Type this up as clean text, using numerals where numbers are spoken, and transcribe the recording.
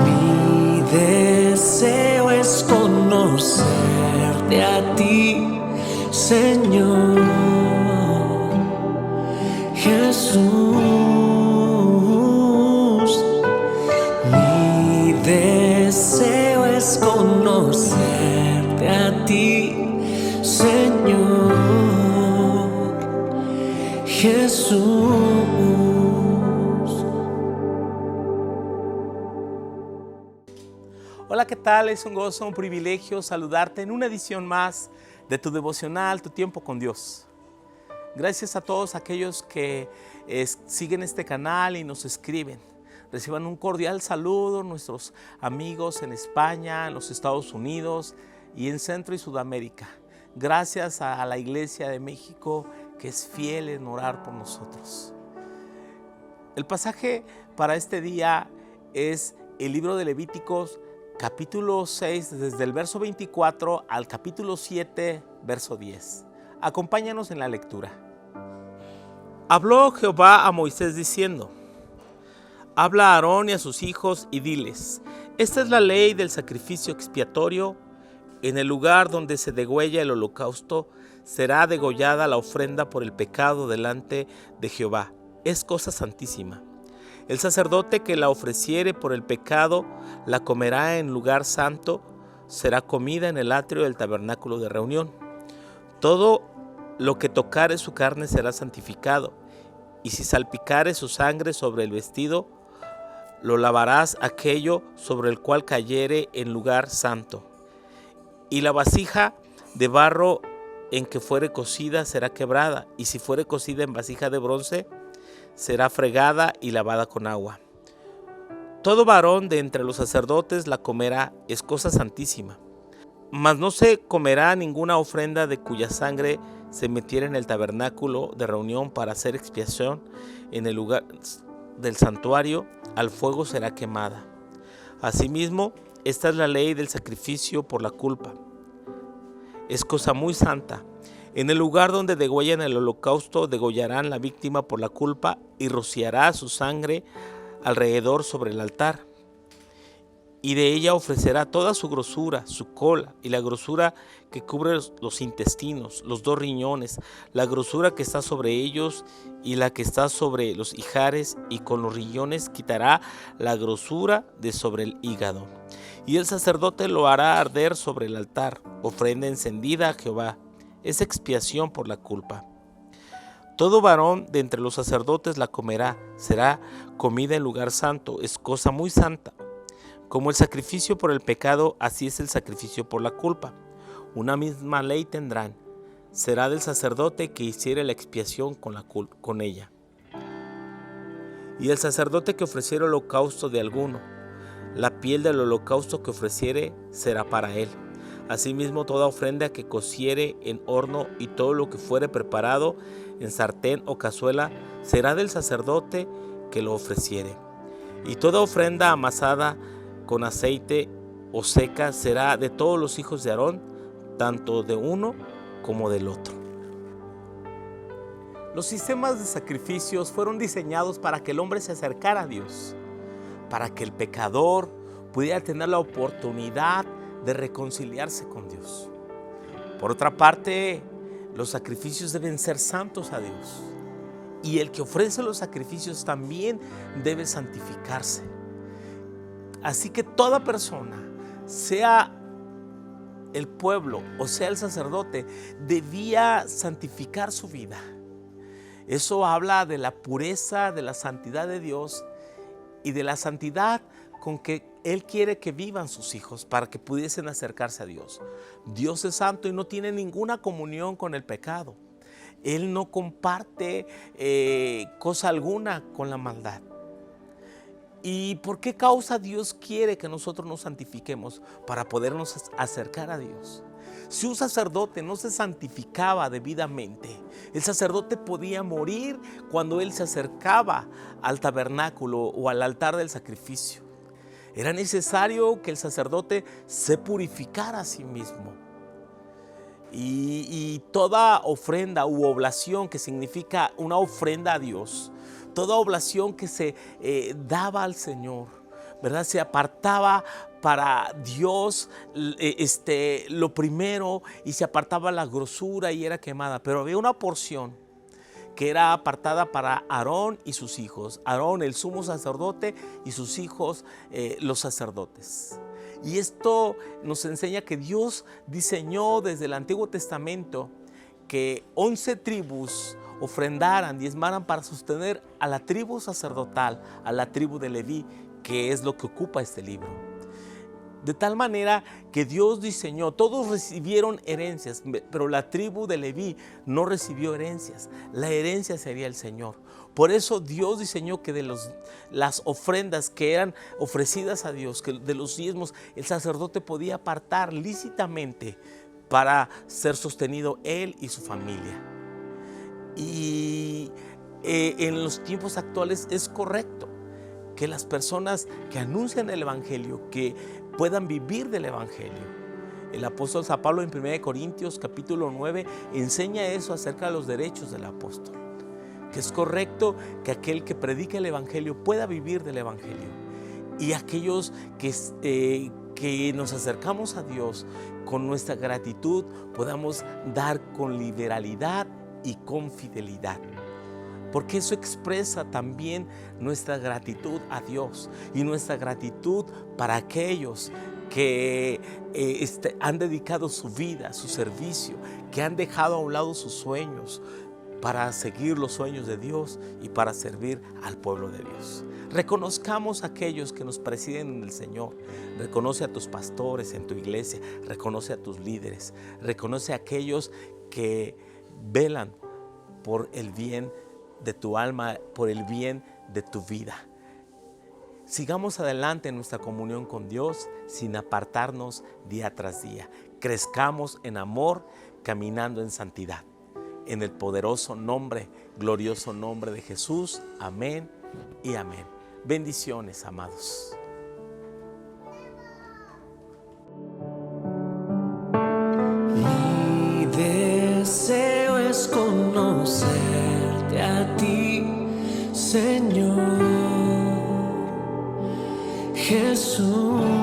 Mi deseo es conocerte a ti, Señor Jesús. Mi deseo es conocerte a ti, Señor Jesús. Hola, ¿qué tal? Es un gozo, un privilegio saludarte en una edición más de tu devocional, Tu Tiempo con Dios. Gracias a todos aquellos que siguen este canal y nos escriben. Reciban un cordial saludo nuestros amigos en España, en los Estados Unidos y en Centro y Sudamérica. Gracias a la Iglesia de México que es fiel en orar por nosotros. El pasaje para este día es el libro de Levíticos, capítulo 6, desde el verso 24 al capítulo 7, verso 10. Acompáñanos en la lectura. Habló Jehová a Moisés diciendo: Habla a Aarón y a sus hijos y diles: Esta es la ley del sacrificio expiatorio. En el lugar donde se degüella el holocausto será degollada la ofrenda por el pecado delante de Jehová. Es cosa santísima. El sacerdote que la ofreciere por el pecado la comerá en lugar santo, será comida en el atrio del tabernáculo de reunión. Todo lo que tocare su carne será santificado, y si salpicare su sangre sobre el vestido, lo lavarás aquello sobre el cual cayere en lugar santo. Y la vasija de barro en que fuere cocida será quebrada, y si fuere cocida en vasija de bronce, será fregada y lavada con agua. Todo varón de entre los sacerdotes la comerá, es cosa santísima. Mas no se comerá ninguna ofrenda de cuya sangre se metiera en el tabernáculo de reunión para hacer expiación en el lugar del santuario, al fuego será quemada. Asimismo, esta es la ley del sacrificio por la culpa. Es cosa muy santa. En el lugar donde degüellan el holocausto, degollarán la víctima por la culpa y rociará su sangre alrededor sobre el altar. Y de ella ofrecerá toda su grosura, su cola y la grosura que cubre los intestinos, los 2 riñones, la grosura que está sobre ellos y la que está sobre los ijares, y con los riñones quitará la grosura de sobre el hígado. Y el sacerdote lo hará arder sobre el altar, ofrenda encendida a Jehová. Es expiación por la culpa. Todo varón de entre los sacerdotes la comerá, será comida en lugar santo, es cosa muy santa. Como el sacrificio por el pecado, así es el sacrificio por la culpa. Una misma ley tendrán. Será del sacerdote que hiciere la expiación con ella. Y el sacerdote que ofreciere holocausto de alguno, la piel del holocausto que ofreciere será para él. Asimismo, toda ofrenda que cociere en horno y todo lo que fuere preparado en sartén o cazuela será del sacerdote que lo ofreciere. Y toda ofrenda amasada con aceite o seca será de todos los hijos de Aarón, tanto de uno como del otro. Los sistemas de sacrificios fueron diseñados para que el hombre se acercara a Dios, para que el pecador pudiera tener la oportunidad de reconciliarse con Dios. Por otra parte, los sacrificios deben ser santos a Dios, y el que ofrece los sacrificios también debe santificarse. Así que toda persona, sea el pueblo o sea el sacerdote, debía santificar su vida. Eso habla de la pureza, de la santidad de Dios y de la santidad con que Él quiere que vivan sus hijos para que pudiesen acercarse a Dios. Dios es santo y no tiene ninguna comunión con el pecado. Él no comparte cosa alguna con la maldad. ¿Y por qué causa Dios quiere que nosotros nos santifiquemos? Para podernos acercar a Dios. Si un sacerdote no se santificaba debidamente, el sacerdote podía morir cuando él se acercaba al tabernáculo o al altar del sacrificio. Era necesario que el sacerdote se purificara a sí mismo. Y toda ofrenda u oblación, que significa una ofrenda a Dios, toda oblación que se daba al Señor, ¿verdad? Se apartaba para Dios lo primero, y se apartaba la grosura y era quemada. Pero había una porción que era apartada para Aarón y sus hijos. Aarón, el sumo sacerdote, y sus hijos, los sacerdotes. Y esto nos enseña que Dios diseñó desde el Antiguo Testamento que 11 tribus ofrendaran, diezmaran para sostener a la tribu sacerdotal, a la tribu de Leví, que es lo que ocupa este libro. De tal manera que Dios diseñó, todos recibieron herencias, pero la tribu de Leví no recibió herencias. La herencia sería el Señor. Por eso Dios diseñó que de las ofrendas que eran ofrecidas a Dios, que de los diezmos, el sacerdote podía apartar lícitamente para ser sostenido él y su familia. Y en los tiempos actuales es correcto que las personas que anuncian el Evangelio, que puedan vivir del Evangelio. El apóstol San Pablo en 1 Corintios capítulo 9 enseña eso acerca de los derechos del apóstol, que es correcto que aquel que predica el Evangelio pueda vivir del Evangelio, y aquellos que nos acercamos a Dios con nuestra gratitud podamos dar con liberalidad y con fidelidad, porque eso expresa también nuestra gratitud a Dios y nuestra gratitud para aquellos que han dedicado su vida, su servicio, que han dejado a un lado sus sueños para seguir los sueños de Dios y para servir al pueblo de Dios. Reconozcamos a aquellos que nos presiden en el Señor. Reconoce a tus pastores en tu iglesia, reconoce a tus líderes, reconoce a aquellos que velan por el bien de tu alma, por el bien de tu vida. Sigamos adelante en nuestra comunión con Dios sin apartarnos día tras día. Crezcamos en amor, caminando en santidad. En el poderoso nombre, glorioso nombre de Jesús. Amén y amén. Bendiciones, amados. Mi deseo es conocerte a ti, Señor Jesús.